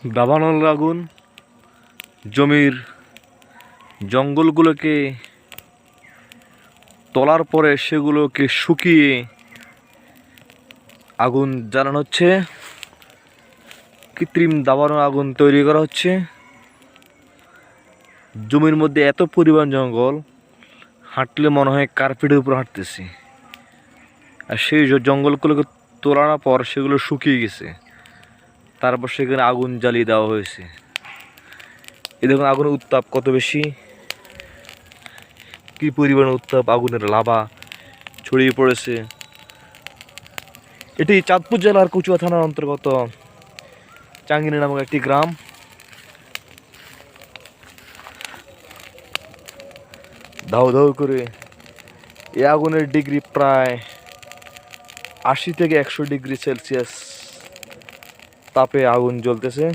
দাবানল আগুন জমির জঙ্গলগুলোকে তোলার পরে সেগুলোকে শুকিয়ে আগুন জ্বালানো হচ্ছে। কৃত্রিম দাবানল আগুন তৈরি করা হচ্ছে। জমির মধ্যে এত পরিমাণ জঙ্গল, হাঁটলে মনে হয় কার্পেটের উপর হাঁটতেছি। আর সেই জঙ্গলগুলোকে তোলার পর সেগুলো শুকিয়ে গেছে, তারপর সেখানে আগুন জ্বালিয়ে দেওয়া হয়েছে। এই দেখুন আগুনের উত্তাপ কত বেশি, কি পরিমাণ উত্তাপ, আগুনের লাভা ছড়িয়ে পড়েছে। এটি চাঁদপুর জেলার কচুয়া থানার অন্তর্গত চাঙ্গিনী নামক একটি গ্রাম। ধাউ ধাউ করে এই আগুনের ডিগ্রি প্রায় 80 থেকে 100 ডিগ্রি সেলসিয়াস তাপে আগুন জ্বলতেছে।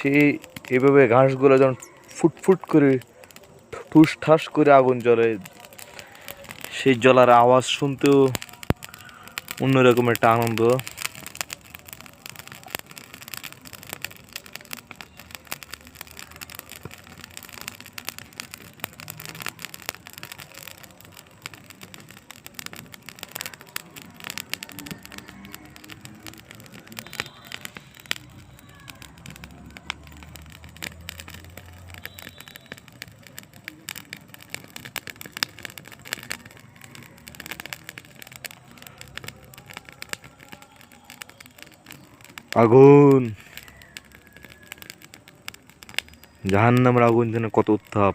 সেই এভাবে ঘাসগুলো যখন ফুটফুট করে ঠুস ঠাস করে আগুন জ্বলে, সেই জ্বলার আওয়াজ শুনতেও অন্যরকম একটা আনন্দ। আগুন, জাহান্নামের আগুন যেন কত উত্তাপ।